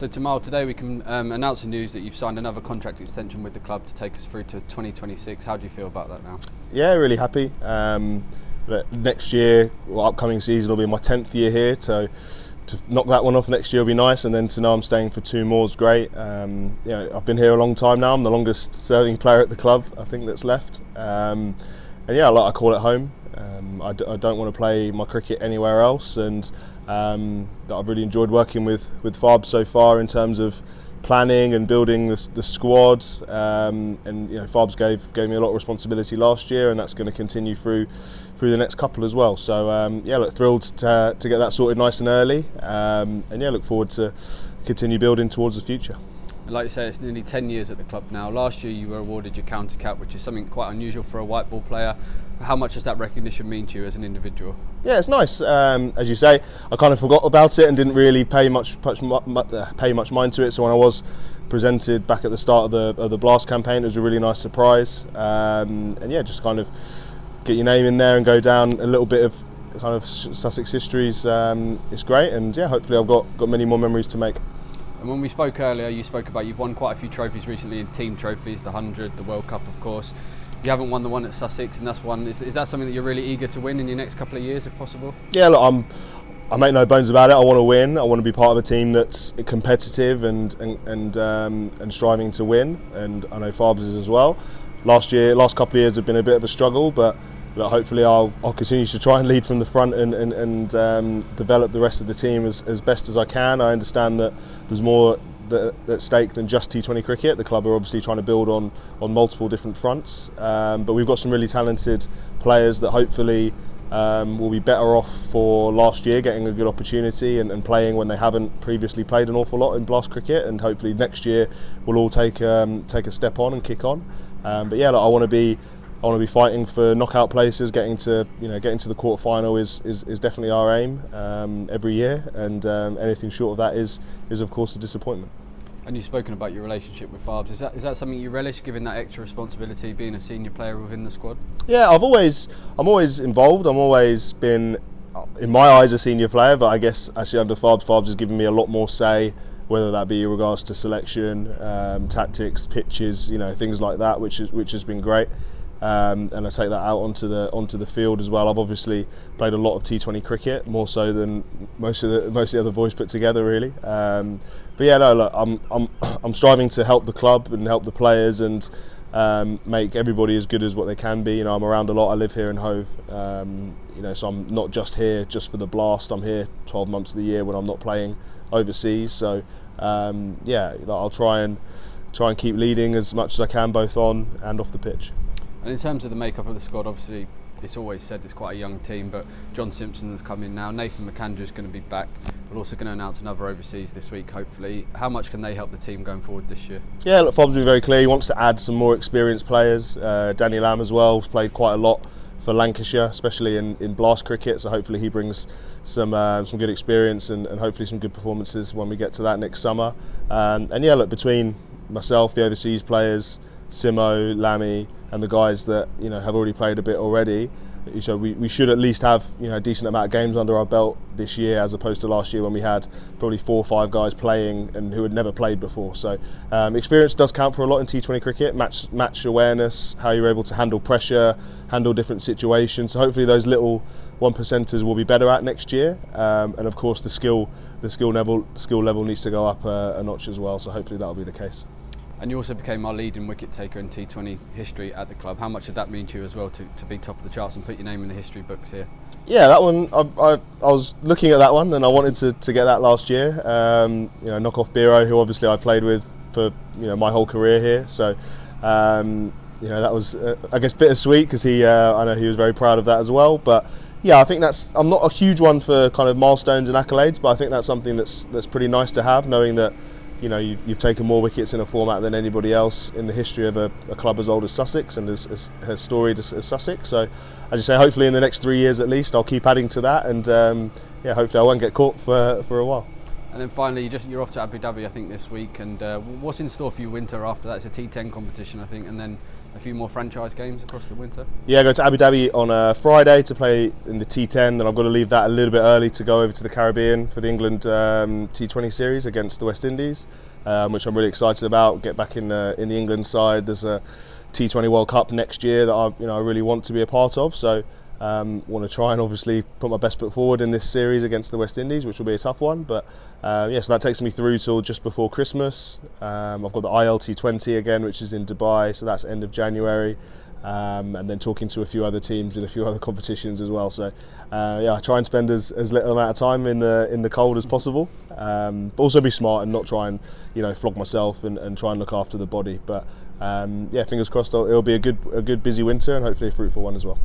So Tymal, today we can announce the news that you've signed another contract extension with the club to take us through to 2026. How do you feel about that now? Yeah, really happy. Next year, upcoming season will be my 10th year here, so to knock that one off next year will be nice, and then to know I'm staying for 2 more is great. I've been here a long time now. I'm the longest serving player at the club, I think, that's left. And yeah, I call it home. I don't want to play my cricket anywhere else, and I've really enjoyed working with Farb so far in terms of planning and building the squad. Farb's gave me a lot of responsibility last year, and that's going to continue through the next couple as well. So look, thrilled to get that sorted nice and early, look forward to continue building towards the future. Like you say, it's nearly 10 years at the club now. Last year you were awarded your county cap, which is something quite unusual for a white ball player. How much does that recognition mean to you as an individual? Yeah, it's nice. As you say, I kind of forgot about it and didn't really pay much mind to it. So when I was presented back at the start of the Blast campaign, it was a really nice surprise. Just kind of get your name in there and go down a little bit of kind of Sussex histories. It's great, and yeah, hopefully I've got many more memories to make. And when we spoke earlier, you spoke about you've won quite a few trophies recently in team trophies, the 100, the World Cup, of course. You haven't won the one at Sussex, and that's one. Is that something that you're really eager to win in your next couple of years, if possible? Yeah, look, I make no bones about it. I want to win. I want to be part of a team that's competitive and striving to win. And I know Farbs is as well. Last couple of years have been a bit of a struggle, but hopefully I'll continue to try and lead from the front and develop the rest of the team as best as I can. I understand that there's more at stake than just T20 cricket. The club are obviously trying to build on multiple different fronts, but we've got some really talented players that hopefully will be better off for last year, getting a good opportunity and playing when they haven't previously played an awful lot in Blast cricket, and hopefully next year we'll all take a step on and kick on. I want to be fighting for knockout places. Getting to the quarter final is definitely our aim every year, and anything short of that is of course a disappointment. And you've spoken about your relationship with Farbs. Is that something you relish, given that extra responsibility, being a senior player within the squad? Yeah, I'm always involved. I'm always been, in my eyes, a senior player, but I guess actually under Farbs has given me a lot more say, whether that be in regards to selection, tactics, pitches, things like that, which has been great. And I take that out onto the field as well. I've obviously played a lot of T20 cricket, more so than most of the other boys put together, really. I'm striving to help the club and help the players and make everybody as good as what they can be. I'm around a lot. I live here in Hove, so I'm not just here just for the Blast. I'm here 12 months of the year when I'm not playing overseas. So I'll try and keep leading as much as I can, both on and off the pitch. And in terms of the makeup of the squad, obviously it's always said it's quite a young team, but John Simpson has come in now. Nathan McAndrew is going to be back. We're also going to announce another overseas this week, hopefully. How much can they help the team going forward this year? Yeah, look, Fob's been very clear. He wants to add some more experienced players. Danny Lamb as well has played quite a lot for Lancashire, especially in Blast cricket. So hopefully he brings some good experience and hopefully some good performances when we get to that next summer. Between myself, the overseas players, Simo, Lammy, and the guys that have already played a bit already, so we should at least have a decent amount of games under our belt this year, as opposed to last year when we had probably 4 or 5 guys playing and who had never played before. So experience does count for a lot in T20 cricket. Match awareness, how you're able to handle pressure, handle different situations. So hopefully those little 1%ers will be better at next year. And of course the skill level needs to go up a notch as well. So hopefully that will be the case. And you also became our leading wicket taker in T20 history at the club. How much did that mean to you as well, to be top of the charts and put your name in the history books here? Yeah, that one, I was looking at that one and I wanted to get that last year. Knock off Biro, who obviously I played with for my whole career here. So that was I guess bittersweet, because I know he was very proud of that as well. But yeah, I think I'm not a huge one for kind of milestones and accolades, but I think that's something that's pretty nice to have, knowing that you've taken more wickets in a format than anybody else in the history of a club as old as Sussex and as storied as Sussex. So, as you say, hopefully in the next 3 years at least, I'll keep adding to that, and hopefully I won't get caught for a while. And then finally, you're off to Abu Dhabi, I think, this week. And what's in store for you winter after that? It's a T10 competition, I think, and then a few more franchise games across the winter. Yeah, I go to Abu Dhabi on a Friday to play in the T10. Then I've got to leave that a little bit early to go over to the Caribbean for the England T20 series against the West Indies, which I'm really excited about. Get back in the England side. There's a T20 World Cup next year that I really want to be a part of. So. Want to try and obviously put my best foot forward in this series against the West Indies, which will be a tough one. But so that takes me through till just before Christmas. I've got the ILT20 again, which is in Dubai, so that's end of January. And then talking to a few other teams in a few other competitions as well. So I try and spend as little amount of time in the cold as possible. But also be smart and not try and flog myself and try and look after the body. But fingers crossed, it'll be a good busy winter and hopefully a fruitful one as well.